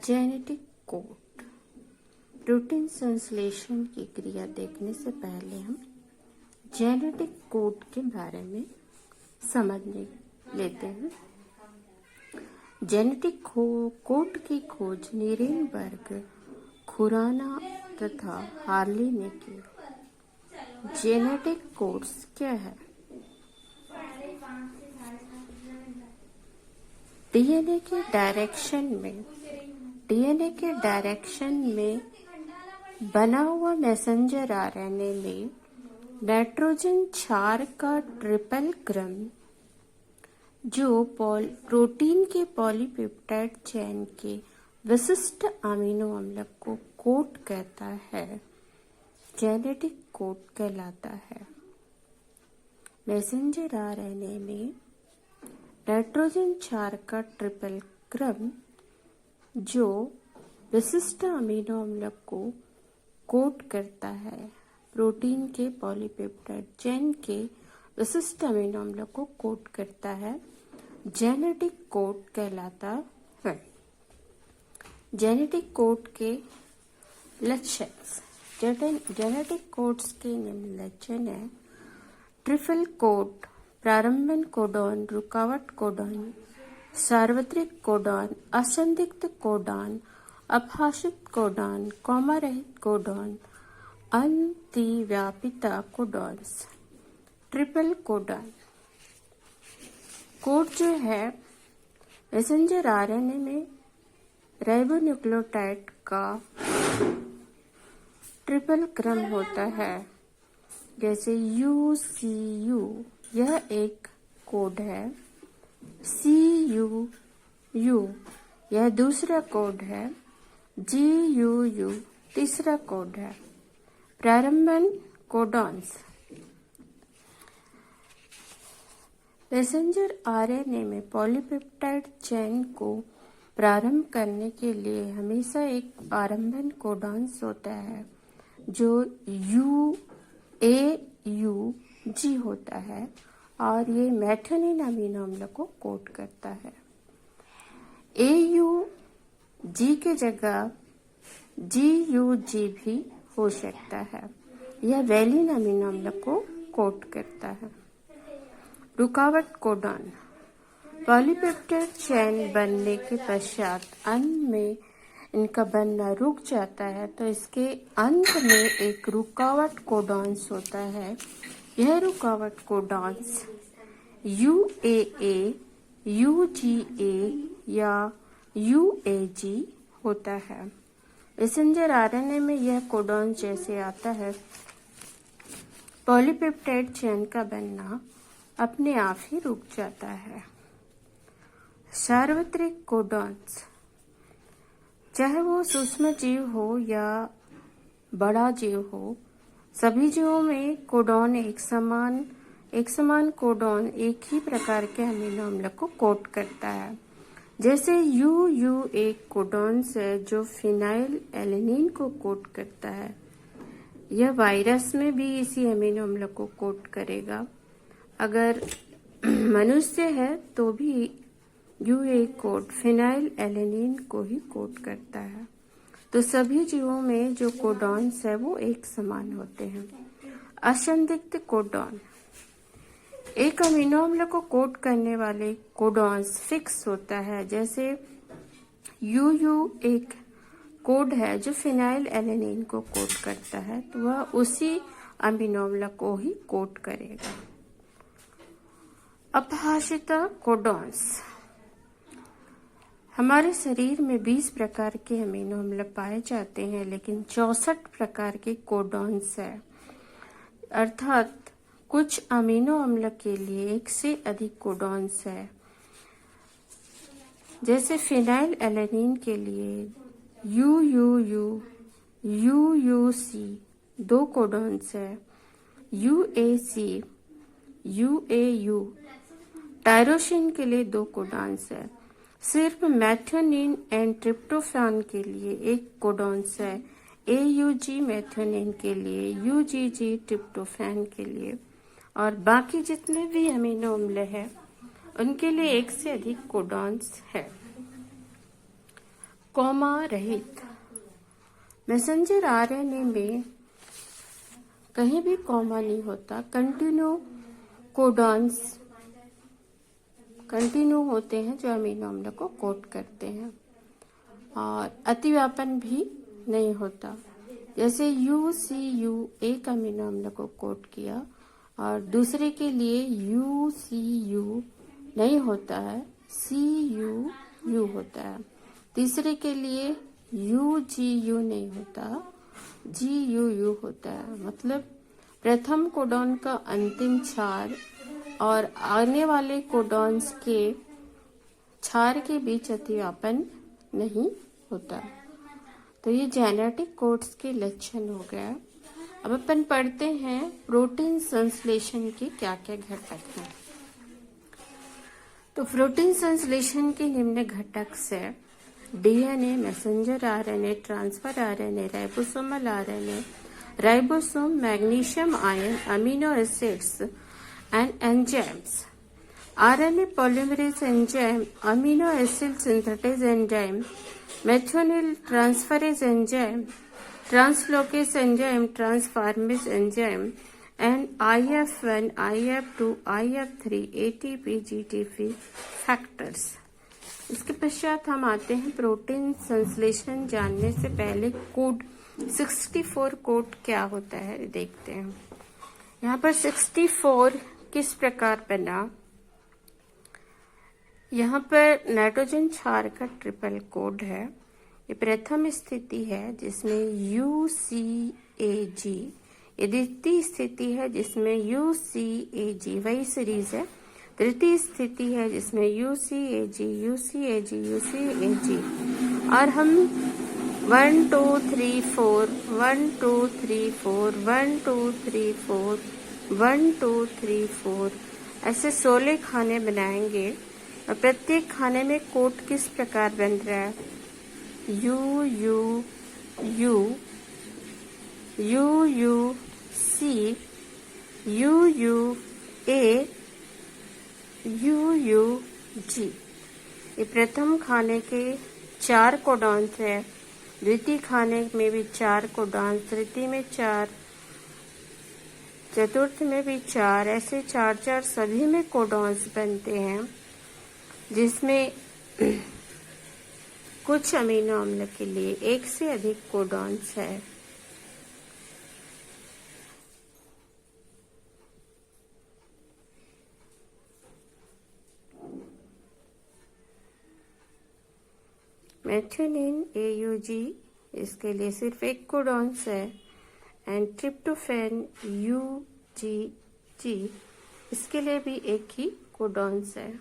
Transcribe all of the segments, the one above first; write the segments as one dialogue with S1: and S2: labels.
S1: Genetic code. Protein संश्लेषण की क्रिया देखने से पहले हम जेनेटिक कोड के बारे में समझ लेते हैं। जेनेटिक कोड की खोज नीरेनबर्ग, खुराना तथा हार्ले ने की। जेनेटिक कोड्स क्या है? डीएनए के डायरेक्शन में बना हुआ मैसेंजर आरएनए में नाइट्रोजन क्षार का ट्रिपल क्रम जो प्रोटीन के पॉलीपेप्टाइड चेन के विशिष्ट अमीनो अम्ल को कोड कहता है, जेनेटिक कोड कहलाता है। मैसेंजर आरएनए में नाइट्रोजन क्षार का ट्रिपल क्रम जो विशिष्ट अमीनो अम्ल को कोड करता है, प्रोटीन के पॉलीपेप्टाइड चेन के विशिष्ट अमीनो अम्ल को कोड करता है, जेनेटिक कोड कहलाता है। जेनेटिक कोड के लक्षण। जेनेटिक कोड्स के निम्न लक्षण है। ट्रिपल कोड, प्रारंभन कोडॉन, रुकावट कोडॉन, सार्वत्रिक कोडॉन, असंदिग्ध कोडॉन, अपभाषित कोडॉन, कॉमा रहित कोडॉन, अतिव्यापिता कोडॉन्स। ट्रिपल कोडॉन कोड जो है मैसेंजर आरएनए में राइबोन्यूक्लियोटाइड का ट्रिपल क्रम होता है, जैसे UCU यह एक कोड है, CUU यह दूसरा कोड है, GUU तीसरा कोड है। प्रारंभन कोडॉन्स। मैसेंजर आरएनए में पॉलीपेप्टाइड चेन को प्रारंभ करने के लिए हमेशा एक प्रारंभन कोडॉन्स होता है जो UAUG होता है और ये मेथियोनिन अमीनो अम्ल को कोड करता है। AUG के जगह GUG भी हो सकता है, यह वैलिन अमीनो अम्ल को कोड करता है। रुकावट कोडॉन। पॉलीपेप्टाइड चेन बनने के पश्चात अंत में इनका बनना रुक जाता है तो इसके अंत में एक रुकावट कोडॉन्स होता है। यह रुकावट कोडॉन्स UAA, UGA या UAG होता है। मैसेंजर आरएनए में यह कोडॉन जैसे आता है, पॉलीपेप्टाइड चेन का बनना अपने आप ही रुक जाता है। सार्वत्रिक कोडॉन्स। चाहे वो सूक्ष्म जीव हो या बड़ा जीव हो, सभी जीवों में कोडॉन एक समान कोडॉन एक ही प्रकार के अमीनो अम्ल को कोड करता है। जैसे UU एक कोडॉन्स है जो फिनाइल एलेनिन को कोड करता है। यह वायरस में भी इसी अमीनो अम्ल को कोड करेगा। अगर मनुष्य है तो भी UA कोड फिनाइल एलेनिन को ही कोड करता है। तो सभी जीवों में जो कोडॉन्स है वो एक समान होते हैं। असंदिग्ध कोडॉन। एक अमीनो अम्ल को कोड करने वाले कोडॉन्स फिक्स होता है, जैसे UU एक कोड है जो फिनाइल एलेनिन को कोड करता है, तो वह उसी अमीनो अम्ल को ही कोड करेगा। अपभाषित कोडॉन्स। हमारे शरीर में 20 प्रकार के अमीनो अम्ल पाए जाते हैं, लेकिन 64 प्रकार के कोडॉन्स है, अर्थात कुछ अमीनो अम्ल के लिए एक से अधिक कोडॉन्स है। जैसे फिनाइल एलेनिन के लिए UUU, UUC 2 कोडॉन्स है, UAC, UAU। टायरोसिन के लिए 2 कोडॉन्स है। सिर्फ मेथियोनिन एंड ट्रिप्टोफैन के लिए एक कोडॉन्स है, AUG मेथियोनिन के लिए, UGG ट्रिप्टोफैन के लिए, और बाकी जितने भी अमीनो अम्ल है उनके लिए एक से अधिक कोडॉन्स है। कॉमा रहित। मैसेंजर आरएनए में कहीं भी कॉमा नहीं होता। कंटिन्यू कोडॉन्स कंटिन्यू होते हैं जो अमीनो अम्ल को कोड करते हैं, और अतिव्यापन भी नहीं होता। जैसे UCU एक अमीनो अम्ल को कोड किया और दूसरे के लिए UCU नहीं होता है, CUU होता है। तीसरे के लिए UGU नहीं होता, GUU होता है। मतलब प्रथम कोडॉन का अंतिम क्षार और आने वाले कोडॉन्स के क्षार के बीच अतिव्यापन नहीं होता। तो ये जेनेटिक कोड्स के लक्षण हो गया। अब अपन पढ़ते हैं प्रोटीन संश्लेषण के क्या क्या घटक हैं। तो प्रोटीन संश्लेषण के निम्न घटक से DNA, messenger RNA, transfer RNA, ribosomal RNA, ribosome, magnesium ion, amino acids and enzymes, RNA polymerase enzyme, amino acid synthase enzyme, methionine transferase enzyme, translocase enzyme, transformase enzyme, and IF1, IF2, IF3, ATP, GTP factors। इसके पश्चात हम आते हैं protein संश्लेषण जानने से पहले code 64 code क्या होता है देखते हैं। यहाँ पर 64 किस प्रकार बना। यहाँ पर नाइट्रोजन क्षार का ट्रिपल कोड है। ये प्रथम स्थिति है जिसमें UCAG, ये द्वितीय स्थिति है जिसमें UCAG, वही सीरीज है। तृतीय स्थिति है जिसमें UCAG, UCAG, UCAG, और हम 1 2 3 4 1 2 3 4 1 2 3 4 1 2 3 4 ऐसे 16 खाने बनाएंगे, और प्रत्येक खाने में कोड किस प्रकार बन रहा है। UUU, UUC, UUA, UUG। ये प्रथम खाने के 4 कोडॉन्स है। द्वितीय खाने में भी 4 कोडॉन्स, तृतीय में 4, चतुर्थ में भी 4, ऐसे 4 सभी में कोडॉन्स बनते हैं, जिसमें कुछ अमीनो अम्ल के लिए एक से अधिक कोडॉन्स है। मेथियोनिन AUG, इसके लिए सिर्फ एक कोडॉन्स है। एंड ट्रिप्टोफैन UGG, इसके लिए भी एक ही कोडॉन्स है।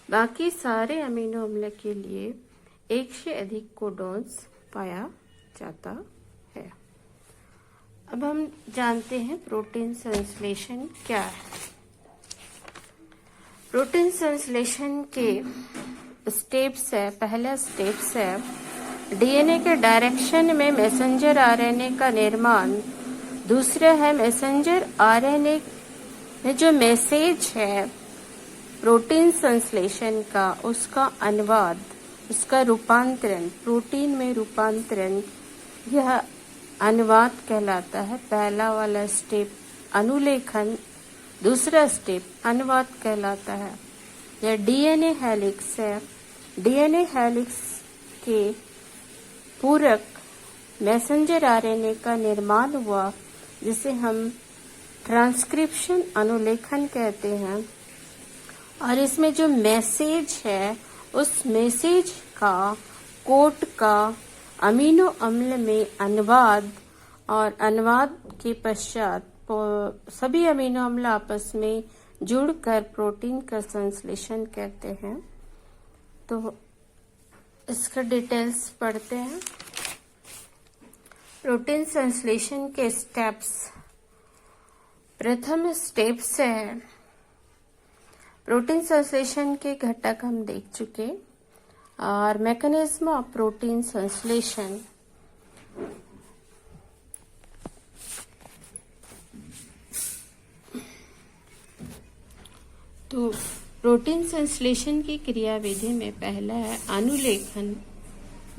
S1: बाकी सारे अमीनो अम्ल के लिए एक से अधिक कोडॉन्स पाया जाता है। अब हम जानते हैं प्रोटीन संश्लेषण क्या है। प्रोटीन संश्लेषण के स्टेप्स है। पहला स्टेप्स है डीएनए के डायरेक्शन में मैसेंजर आरएनए का निर्माण। दूसरा है मैसेंजर आरएनए में जो मैसेज है प्रोटीन संश्लेषण का, उसका अनुवाद, उसका रूपांतरण, प्रोटीन में रूपांतरण, यह अनुवाद कहलाता है। पहला वाला स्टेप अनुलेखन, दूसरा स्टेप अनुवाद कहलाता है। यह डीएनए हेलिक्स है। डीएनए हेलिक्स के पूरक मैसेंजर आरएनए का निर्माण हुआ, जिसे हम ट्रांसक्रिप्शन अनुलेखन कहते हैं। और इसमें जो मैसेज है उस मैसेज का कोड का अमीनो अम्ल में अनुवाद, और अनुवाद के पश्चात सभी अमीनो अम्ल आपस में जुड़कर प्रोटीन का संश्लेषण करते हैं। तो इसका डिटेल्स पढ़ते हैं। प्रोटीन संश्लेषण के स्टेप्स। प्रथम स्टेप्स है प्रोटीन संश्लेषण के घटक हम देख चुके, और मैकेनिज्म ऑफ प्रोटीन संश्लेषण। तो प्रोटीन संश्लेषण की क्रियाविधि में पहला है अनुलेखन।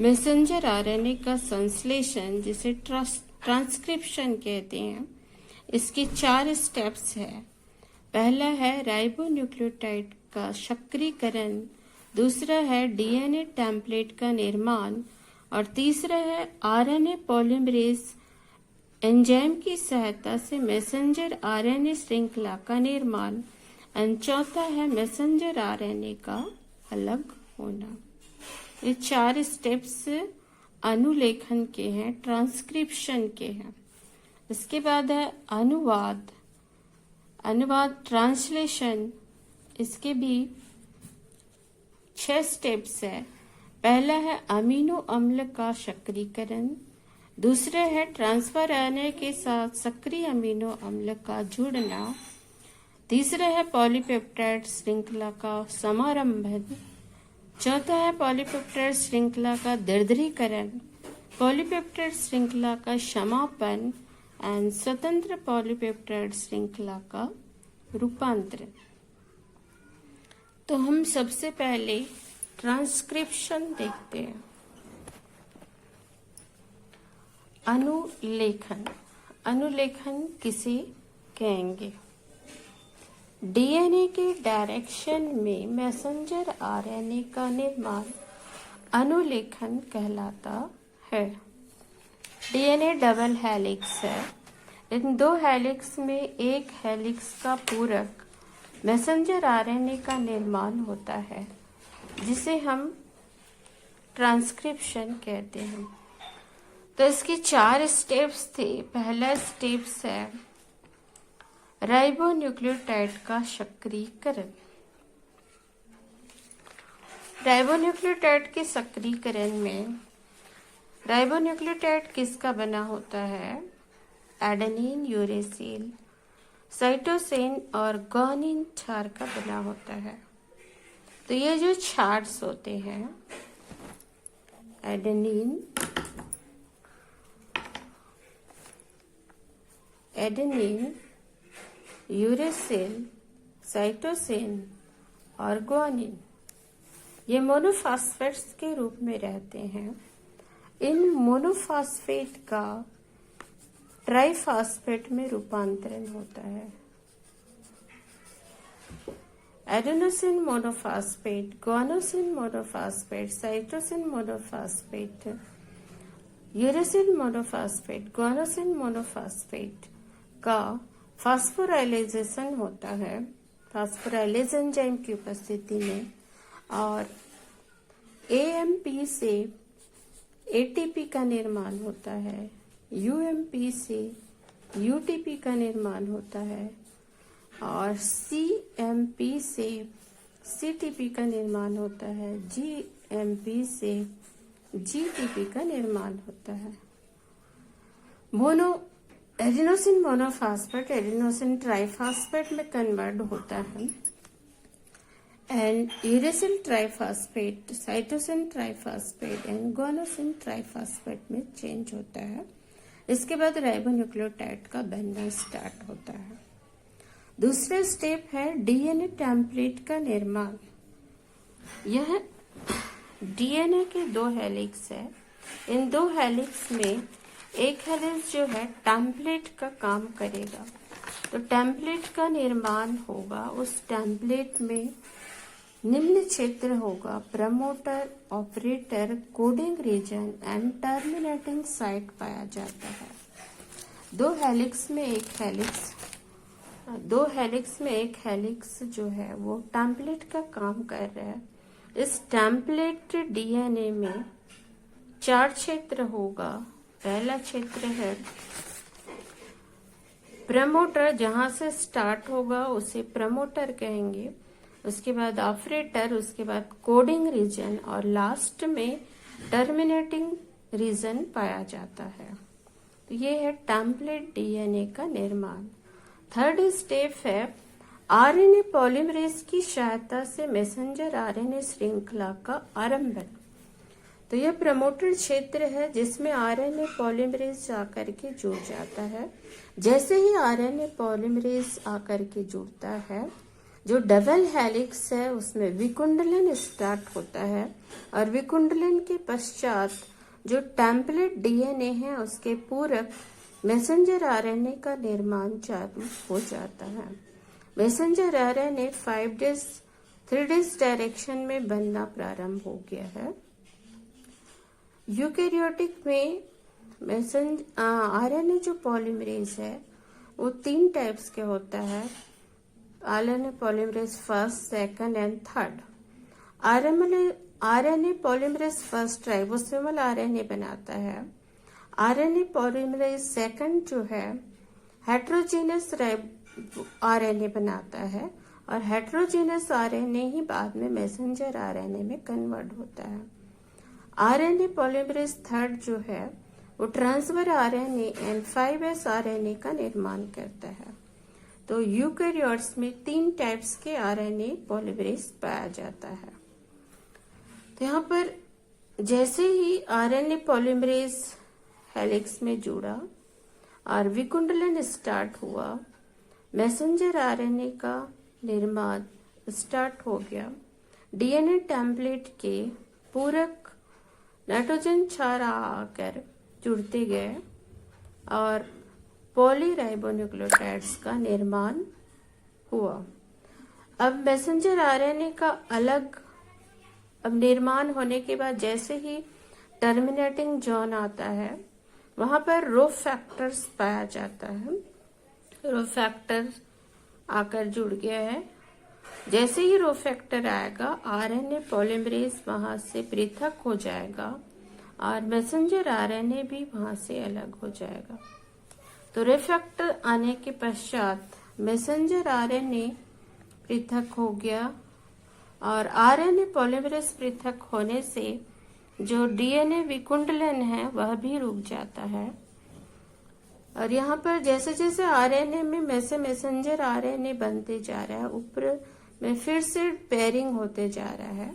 S1: मैसेंजर आरएनए का संश्लेषण, जिसे ट्रांसक्रिप्शन कहते हैं, इसके 4 स्टेप्स है। पहला है राइबोन्यूक्लियोटाइड का सक्रियकरण, दूसरा है डीएनए टेम्पलेट का निर्माण, और तीसरा है आरएनए पॉलीमरेज एंजाइम की सहायता से मैसेंजर आरएनए श्रृंखला का निर्माण, और चौथा है मैसेंजर आरएनए का अलग होना। ये 4 स्टेप्स अनुलेखन के हैं, ट्रांसक्रिप्शन के हैं। इसके बाद है अनुवाद ट्रांसलेशन, इसके भी 6 स्टेप्स है। पहला है अमीनो अम्ल का सक्रियकरण, दूसरा है ट्रांसफर आरएनए के साथ सक्रिय अमीनो अम्ल का जुड़ना, तीसरा है पॉलीपेप्टाइड श्रृंखला का समारंभन, चौथा है पॉलीपेप्टाइड श्रृंखला का दृढ़ीकरण, पॉलीपेप्टाइड श्रृंखला का समापन एंड स्वतंत्र पॉलीपेप्टाइड श्रृंखला का रूपांतरण। तो हम सबसे पहले ट्रांसक्रिप्शन देखते हैं। अनुलेखन किसे कहेंगे? डीएनए के डायरेक्शन में मैसेंजर आरएनए का निर्माण अनुलेखन कहलाता है। डीएनए डबल हेलिक्स है। इन 2 हेलिक्स में एक हेलिक्स का पूरक मैसेंजर आरएनए का निर्माण होता है, जिसे हम ट्रांसक्रिप्शन कहते हैं। तो इसके 4 स्टेप्स थे। पहला स्टेप्स है राइबोन्यूक्लियोटाइड का सक्रियकरण। राइबोन्यूक्लियोटाइड के सक्रियकरण में राइबोन्यूक्लियोटाइड किसका बना होता है? एडेनिन, यूरेसिल, साइटोसिन और ग्वानिन क्षार का बना होता है। तो ये जो चार्ट्स होते हैं, एडेनिन, यूरेसिल, साइटोसिन और ग्वानिन, ये मोनोफॉस्फेट्स के रूप में रहते हैं। इन मोनोफॉस्फेट का ट्राइफॉस्फेट में रूपांतरण होता है। Adenosine monophosphate, guanosine monophosphate, cytosine monophosphate, uracil monophosphate, guanosine monophosphate का फास्फोराइलेशन होता है, फास्फोराइलेज एंजाइम की उपस्थिति में, और एएमपी से एटीपी का निर्माण होता है, यूएमपी से यूटीपी का निर्माण होता है, और सीएमपी से सीटीपी का निर्माण होता है, जीएमपी से जीटीपी का निर्माण होता है। एडेनोसिन मोनोफॉस्फेट एडेनोसिन ट्राइफॉस्फेट में कन्वर्ट होता है, and uracil triphosphate cytosine triphosphate and guanosine triphosphate में चेंज होता है। इसके बाद राइबोन्यूक्लियोटाइड का बनना स्टार्ट होता है। दूसरा स्टेप है डीएनए टेम्पलेट का निर्माण। यह डीएनए के 2 हेलिक्स है। इन 2 हेलिक्स में एक हेलिक्स जो है टेम्पलेट का काम करेगा। तो टेम्पलेट का निर्माण होगा। उस टेम्पलेट में निम्न क्षेत्र होगा: promoter, operator, coding region and terminating site पाया जाता है। 2 हेलिक्स में एक हेलिक्स जो है वो टेम्पलेट का काम कर रहा है। इस टेम्पलेट डीएनए में 4 क्षेत्र होगा। पहला क्षेत्र है प्रमोटर, जहां से स्टार्ट होगा उसे प्रमोटर कहेंगे। उसके बाद ऑपरेटर, उसके बाद कोडिंग रीजन और लास्ट में टर्मिनेटिंग रीजन पाया जाता है। तो ये है टेम्पलेट डीएनए का निर्माण। थर्ड स्टेप है आरएनए पॉलीमरेज की सहायता से मैसेंजर आरएनए श्रृंखला का आरंभन। तो यह प्रमोटर क्षेत्र है जिसमें आरएनए पॉलीमरेज आकर के जुड़ जाता है। जैसे ही आरएनए पॉलीमरेज आकर के जुड़ता है, जो डबल हेलिक्स है उसमें विकुंडलन स्टार्ट होता है और विकुंडलन के पश्चात जो टेम्पलेट डीएनए है उसके पूरक मैसेंजर आरएनए का निर्माण चालू हो जाता है। मैसेंजर आरएनए 3 डेज डायरेक्शन में बनना प्रारंभ हो गया है। यूकैरियोटिक में आरएनए जो पॉलीमरेज है वो 3 टाइप्स के होता है। RNA polymerase first, second and third. RNA polymerase first ribosomal RNA बनाता है। आरएनए पॉलीमरेज सेकंड जो है हेट्रोजेनस आरएनए बनाता है और हेट्रोजेनस आरएनए ही बाद में मैसेंजर आरएनए में कन्वर्ट होता है। आरएनए पॉलीमरेज थर्ड जो है वो transfer RNA and 5S RNA का निर्माण करता है। तो यूकैरियोट्स में 3 टाइप्स के आरएनए पॉलीमरेज पाया जाता है। तो यहाँ पर जैसे ही आरएनए पॉलीमरेज हेलिक्स में जुड़ा और विकुंडलन स्टार्ट हुआ, मैसेंजर आरएनए का निर्माण स्टार्ट हो गया। डीएनए टेम्पलेट के पूरक नाइट्रोजन क्षार आकर जुड़ते गए और पॉलीराइबोन्यूक्लियोटाइड्स का निर्माण हुआ। अब मैसेंजर आरएनए का अब निर्माण होने के बाद जैसे ही टर्मिनेटिंग जोन आता है वहां पर रो फैक्टर्स पाया जाता है। रो फैक्टर आकर जुड़ गया है। जैसे ही रो फैक्टर आएगा आरएनए पॉलीमरेज वहां से पृथक हो जाएगा और मैसेंजर आरएनए भी वहां से अलग हो जाएगा। तो रो फैक्टर आने के पश्चात मैसेंजर आरएनए पृथक हो गया और आरएनए पॉलीमरेज पृथक होने से जो डीएनए विकुंडलन है वह भी रुक जाता है। और यहाँ पर जैसे जैसे आरएनए में मैसेंजर आरएनए बनते जा रहा है, ऊपर में फिर से पेयरिंग होते जा रहा है।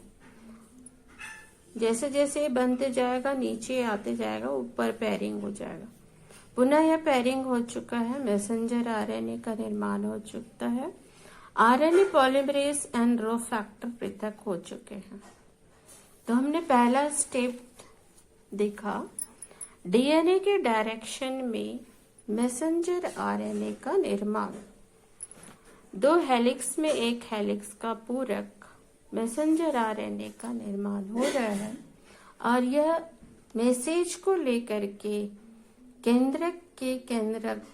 S1: जैसे जैसे बनते जाएगा नीचे आते जाएगा, ऊपर पेयरिंग हो जाएगा। पुनः यह पेयरिंग हो चुका है, मैसेंजर आरएनए का निर्माण हो चुका है। RNA polymerase and rho factor पृथक हो चुके हैं। तो हमने पहला स्टेप देखा, डीएनए के डायरेक्शन में मैसेंजर आरएनए का निर्माण। 2 हेलिक्स में एक हेलिक्स का पूरक मैसेंजर आरएनए का निर्माण हो रहा है और यह मैसेज को लेकर के केंद्रक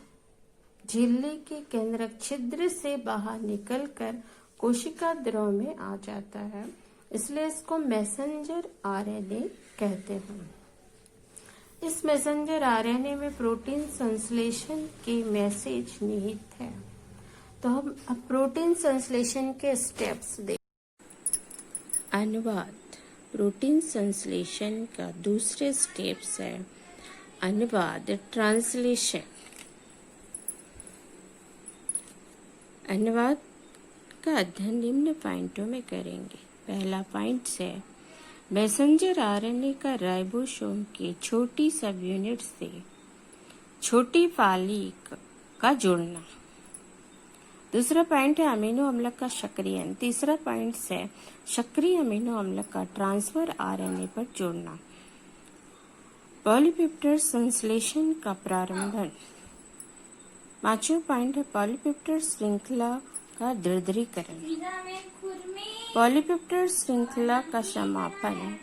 S1: झिल्ली के केंद्रक छिद्र से बाहर निकलकर कोशिका द्रव में आ जाता है, इसलिए इसको मैसेंजर आरएनए कहते हैं। इस मैसेंजर आरएनए में प्रोटीन संश्लेषण के मैसेज निहित है। तो हम अब प्रोटीन संश्लेषण के स्टेप्स देख। अनुवाद। प्रोटीन संश्लेषण का दूसरे स्टेप्स है अनुवाद, ट्रांसलेशन। अनुवाद का अध्ययन निम्न पॉइंटों में करेंगे। पहला पॉइंट है मैसेंजर आरएनए का राइबोसोम की छोटी सब यूनिट से छोटी पाली का जुड़ना। दूसरा पॉइंट है अमीनो अम्ल का सक्रियण। तीसरा पॉइंट है सक्रिय अमीनो अम्ल का ट्रांसफर आरएनए पर जोड़ना। पॉलीपेप्टाइड संश्लेषण का प्रारंभ। पांचवा पॉइंट है पॉलीपेप्टाइड श्रृंखला का दृढ़ीकरण, पॉलीपेप्टाइड श्रृंखला का समापन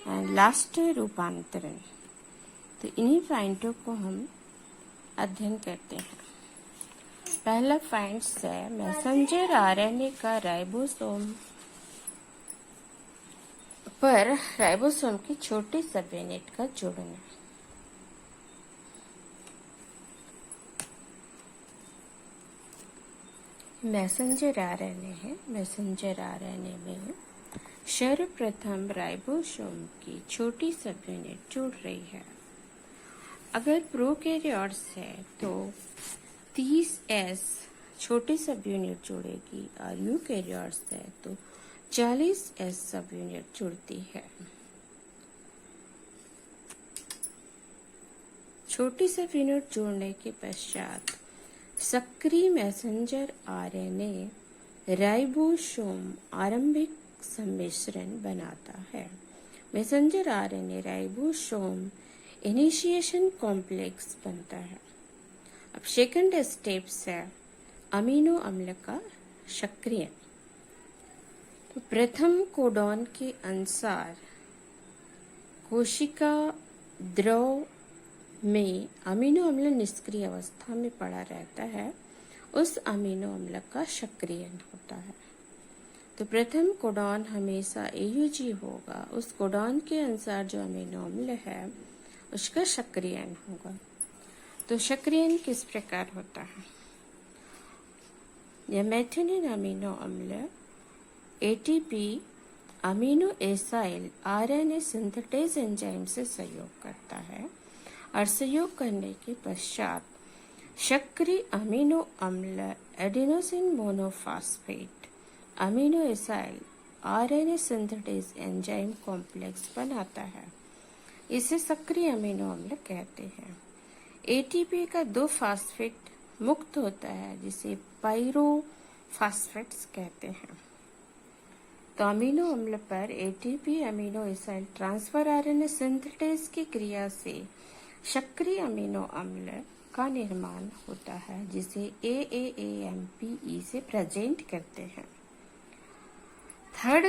S1: एंड लास्ट रूपांतरण। तो इन्हीं पॉइंटों को हम अध्ययन करते हैं। पहला पॉइंट है मैसेंजर आरएनए का राइबोसोम पर राइबोसोम की छोटी सब यूनिट का जोड़ना। मैसेंजर आरएनए है। मैसेंजर आरएनए में सर्वप्रथम राइबोसोम की छोटी सब यूनिट जुड़ रही है। अगर प्रोकैरियोट्स है तो 30S छोटी सब यूनिट जुड़ेगी और यूकैरियोट्स है तो 40S सब यूनिट जुड़ती है। छोटी सब यूनिट जोड़ने के पश्चात सक्रिय मैसेंजर आरएनए राइबोसोम आरंभिक सम्मिश्रण बनाता है। Messenger RNA ribosome initiation complex बनता है। अब सेकंड स्टेप्स है अमीनो अम्ल का सक्रियण। तो प्रथम कोडॉन के अनुसार कोशिका द्रव में अमीनो अम्ल निष्क्रिय अवस्था में पड़ा रहता है, उस अमीनो अम्ल का सक्रियण होता है। तो प्रथम कोडॉन हमेशा AUG होगा, उस कोडॉन के अनुसार जो अमीनो अम्ल है उसका सक्रियण होगा। तो सक्रियण किस प्रकार होता है? यह मेथिओनिन अमीनो अम्ल ATP amino acyl RNA synthetase enzyme से सहयोग करता है और सहयोग करने के पश्चात सक्रिय अमीनो अम्ल adenosine monophosphate amino acyl RNA synthetase enzyme complex बनाता है। इसे सक्रिय अमीनो अम्ल कहते हैं। ATP का 2 फास्फेट मुक्त होता है जिसे पाइरोफॉस्फेट्स कहते हैं। तो अमीनो अम्ल पर ATP amino acyl transfer RNA synthetase की क्रिया से सक्रिय अमीनो अम्ल का निर्माण होता है जिसे AAAMPE से प्रेजेंट करते हैं। थर्ड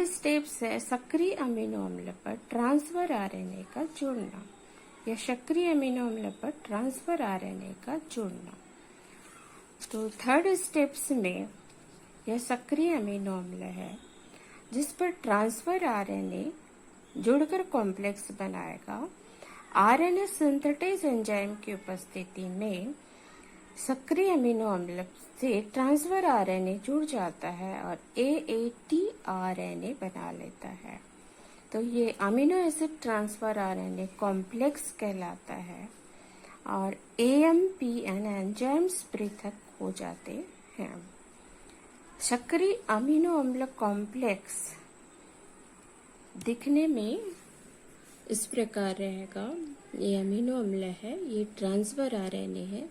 S1: स्टेप्स है सक्रिय अमीनो अम्ल पर ट्रांसफर RNA का जुड़ना या सक्रिय अमीनो अम्ल पर ट्रांसफर RNA का जुड़ना। तो थर्ड स्टेप्स में यह सक्रिय अमीनो अम्ल है जिस पर ट्रांसफर RNA जुड़कर कॉम्प्लेक्स बनाएगा। RNA सिंथेटेज एंजाइम की उपस्थिति में सक्रिय अमीनो अम्ल से ट्रांसफर RNA जुड़ जाता है और AAT RNA बना लेता है। तो ये amino acid transfer RNA complex कहलाता है और AMPN एंजाइम्स पृथक हो जाते हैं। सक्रिय अमीनो अम्ल कॉम्प्लेक्स दिखने में इस प्रकार रहेगा। ये अमीनो अम्ल है, ये ट्रांसफर RNA है,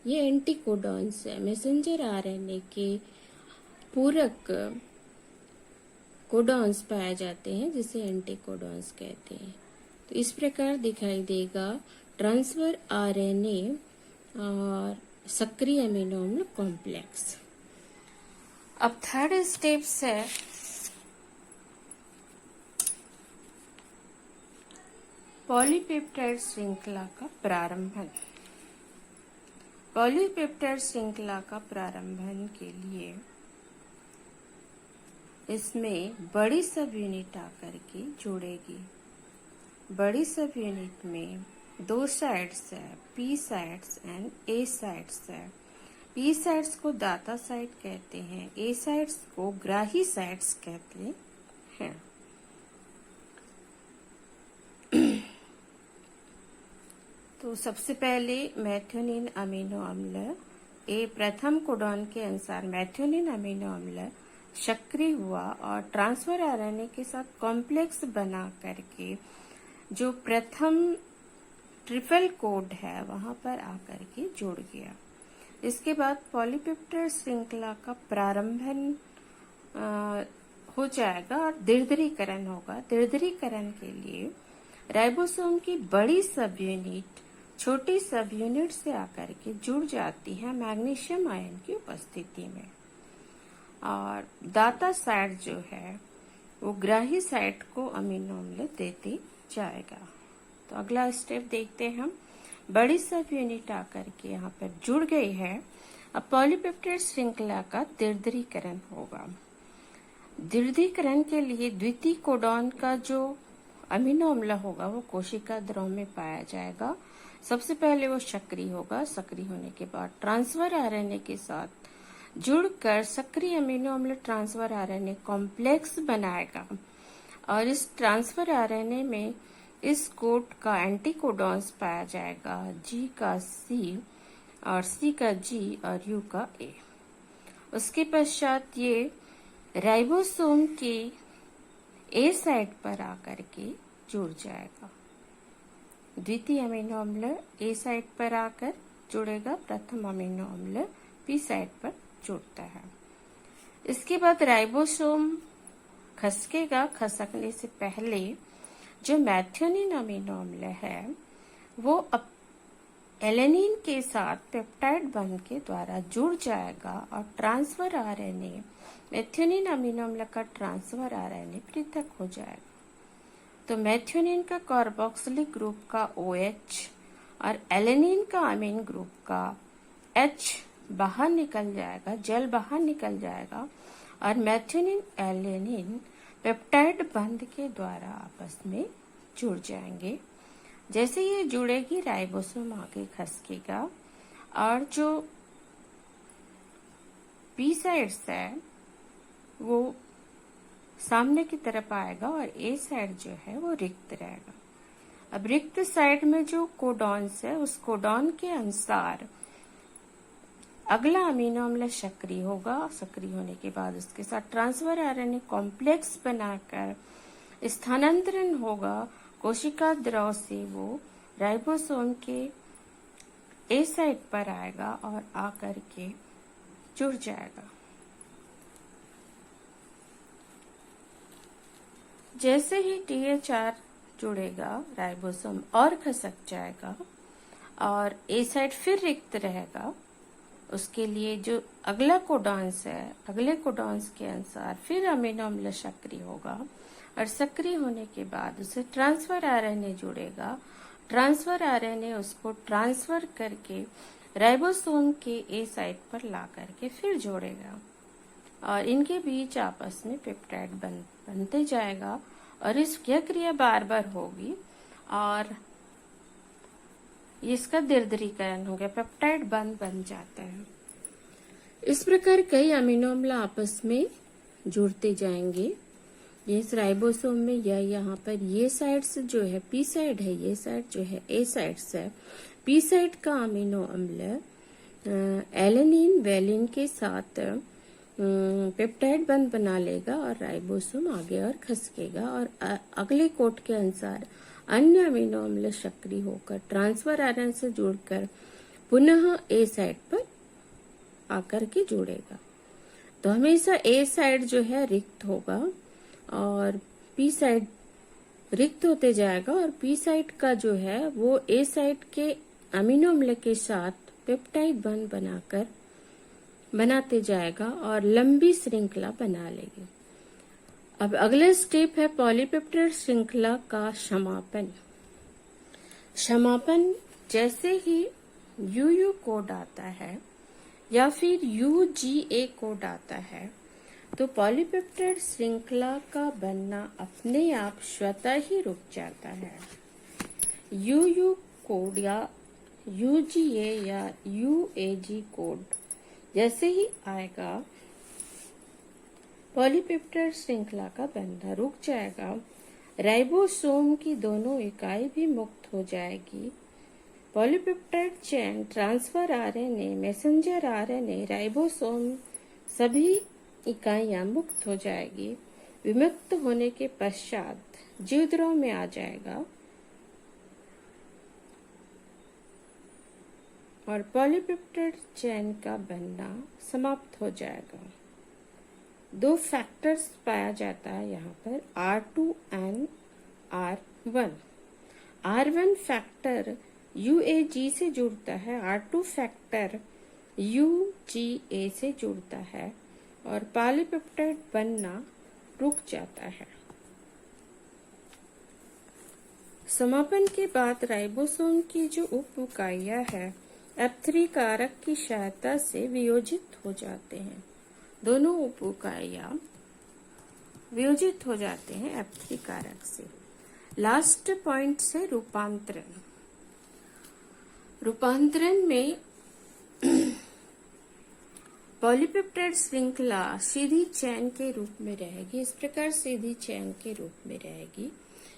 S1: ये एंटीकोडॉन्स है, मैसेंजर RNA के पूरक कोडॉन्स पाए जाते हैं जिसे एंटीकोडॉन्स कहते हैं। तो इस प्रकार दिखाई देगा ट्रांसफर RNA और सक्रिय अमीनो अम्ल कॉम्प्लेक्स। अब थर्ड स्टेप्स है पॉलीपेप्टाइड श्रृंखला का प्रारंभन। पॉलीपेप्टाइड श्रृंखला का प्रारंभन के लिए इसमें बड़ी सब यूनिट आकर के जुड़ेगी। बड़ी सब यूनिट में 2 साइड्स है, P sides and A sides है। P साइड्स को दाता साइड कहते हैं, A साइड्स को ग्राही साइड्स कहते हैं। तो सबसे पहले मेथिओनिन अमीनो अम्ल ए प्रथम कोडॉन के अनुसार मेथिओनिन अमीनो अम्ल सक्रिय हुआ और ट्रांसफर RNA के साथ कॉम्प्लेक्स बना करके जो प्रथम ट्रिपल कोड है वहां पर आकर के जुड़ गया। इसके बाद पॉलीपेप्टाइड श्रृंखला का प्रारंभन हो जाएगा और दीर्घीकरण होगा। दीर्घीकरण के लिए राइबोसोम की बड़ी सब यूनिट छोटी सब यूनिट से आकर के जुड़ जाती है मैग्नीशियम आयन की उपस्थिति में और दाता साइड जो है वो ग्राही साइड को अमीनो अम्ल देते जाएगा। तो अगला स्टेप देखते हैं हम। बड़ी सब यूनिट आकर के यहाँ पर जुड़ गई है। अब पॉलीपेप्टाइड श्रृंखला का दीर्घीकरण होगा। दीर्घीकरण के लिए द्वितीय कोडॉन का जो अमीनो अम्ल होगा वो कोशिका द्रव में पाया जाएगा। सबसे पहले वो सक्रिय होगा, सक्रिय होने के बाद ट्रांसफर RNA के साथ जुड़कर सक्रिय अमीनो अम्ल ट्रांसफर RNA कॉम्प्लेक्स बनाएगा और इस ट्रांसफर RNA में इस कोड का एंटीकोडॉन्स पाया जाएगा, G का C और C का G और U का A। उसके पश्चात ये राइबोसोम के A साइट पर आकर के जुड़ जाएगा। द्वितीय अमीनो अम्ल A साइट पर आकर जुड़ेगा, प्रथम अमीनो अम्ल पी साइड पर जुड़ता है। इसके बाद राइबोसोम खसकेगा। खसकने से पहले जो मैथ्योनिन अमीनो अम्ल है वो एलेनिन के साथ पेप्टाइड बंध के द्वारा जुड़ जाएगा और ट्रांसफर आरएनए, मैथ्योनिन अमीनो अम्ल का ट्रांसफर आरएनए पृथक हो जाएगा। तो मैथ्योनिन का कार्बोक्सिलिक ग्रुप का OH और एलेनिन का अमीन ग्रुप का H बाहर निकल जाएगा, जल बाहर निकल जाएगा और मैथ्योनिन एलेनिन पेप्टाइड बंध के द्वारा आपस में जुड़ जाएंगे। जैसे ये जुड़ेगी राइबोसोम आगे खसकेगा और जो पी साइड्स है वो सामने की तरफ आएगा और ए साइड जो है वो रिक्त रहेगा। अब रिक्त साइड में जो कोडॉन्स है उस कोडॉन के अनुसार अगला अमीनो अम्ल सक्रिय होगा। सक्रिय होने के बाद उसके साथ ट्रांसफर आरएनए कॉम्प्लेक्स बनाकर स्थानांतरण होगा कोशिका द्रव से, वो राइबोसोम के ए साइड पर आएगा और आकर के जुड़ जाएगा। जैसे ही THR जुड़ेगा राइबोसोम और खसक जाएगा और ए साइड फिर रिक्त रहेगा। उसके लिए जो अगला कोडॉन्स है, अगले कोडॉन्स के अनुसार फिर अमीनो अम्ल सक्रिय होगा और सक्रिय होने के बाद उसे ट्रांसफर आरएनए जुड़ेगा। ट्रांसफर आरएनए उसको ट्रांसफर करके राइबोसोम के ए साइट पर ला करके फिर जोड़ेगा और इनके बीच आपस में पेप्टाइड बनते जाएगा और इस क्रिया बार बार होगी और इसका दीर्घीकरण हो गया, पेप्टाइड बन जाता है। इस प्रकार कई अमीनो अम्ल आपस में जुड़ते जाएंगे। इस राइबोसोम में या यहाँ पर ये साइड्स जो है पी साइड है, ये साइड जो है ए साइड्स है। पी साइड का अमीनो अम्ल एलेनिन वेलिन के साथ पेप्टाइड बंध बना लेगा और राइबोसोम आगे और खसकेगा और अगले कोड के अनुसार अन्य अमीनो अम्ल सक्रिय होकर ट्रांसफर आरएनए से जुड़कर पुनः ए साइड पर आकर के जुड़ेगा। तो हमेशा ए साइड जो है रिक्त होगा और पी साइड रिक्त होते जाएगा और पी साइड का जो है वो ए साइड के अमीनो अम्ल के साथ पेप्टाइड बंध बनाकर बनाते जाएगा और लंबी श्रृंखला बना लेगी। अब अगला स्टेप है पॉलीपेप्टाइड श्रृंखला का समापन। समापन जैसे ही UU कोड आता है या फिर UGA कोड आता है तो पॉलीपेप्टाइड श्रृंखला का बनना अपने आप स्वतः ही रुक जाता है। UU कोड या UGA या UAG कोड जैसे ही आएगा पॉलीपेप्टाइड श्रृंखला का बनना रुक जाएगा। राइबोसोम की दोनों इकाई भी मुक्त हो जाएगी। Polypeptide chain, transfer RNA, messenger RNA, ribosome सभी इकाइयां मुक्त हो जाएगी। विमुक्त होने के पश्चात जीवद्रव में आ जाएगा और पॉलीपेप्टाइड चेन का बनना समाप्त हो जाएगा। दो फैक्टर्स पाया जाता है यहाँ पर R2 and R1। R1 factor UAG से जुड़ता है, R2 फैक्टर UGA से जुड़ता है और पॉलीपेप्टाइड बनना रुक जाता है। समापन के बाद राइबोसोम की जो उप इकाइयां है F3 कारक की सहायता से वियोजित हो जाते हैं। दोनों उप इकाइयां वियोजित हो जाते हैं F3 कारक से। लास्ट पॉइंट से रूपांतरण। रूपांतरण में पॉलीपेप्टाइड श्रृंखला सीधी चेन के रूप में रहेगी। इस प्रकार सीधी चेन के रूप में रहेगी।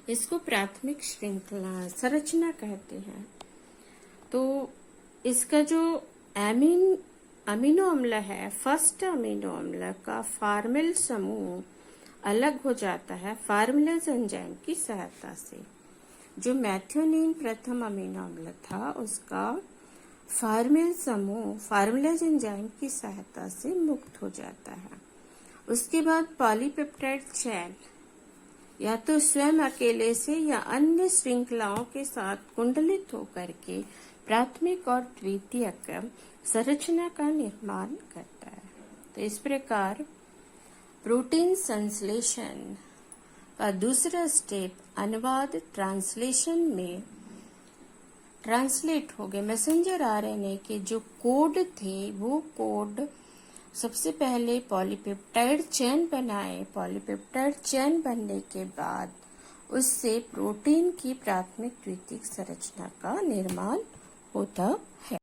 S1: इसको प्राथमिक श्रृंखला संरचना कहते हैं। तो इसका जो अमीनो अम्ल है, फर्स्ट अमीनो अम्ल का फार्मिल समूह अलग हो जाता है फार्मिलेज एंजाइम की सहायता से। जो मैथ्योनिन प्रथम अमीनो अम्ल था उसका फार्मिल समूह फार्मिलेज एंजाइम की सहायता से मुक्त हो जाता है। उसके बाद पॉलीपेप्टाइड चेन या तो स्वयं अकेले से या अन्य श्रृंखलाओं के साथ कुंडलित होकर के प्राथमिक और द्वितीयक संरचना का निर्माण करता है। तो इस प्रकार प्रोटीन संश्लेषण का दूसरा स्टेप अनुवाद ट्रांसलेशन में ट्रांसलेट हो गए मैसेंजर आरएनए के जो कोड थे वो कोड सबसे पहले पॉलीपेप्टाइड चेन बनाए। पॉलीपेप्टाइड चेन बनने के बाद उससे प्रोटीन की प्राथमिक द्वितीयक संरचना का निर्माण होता है।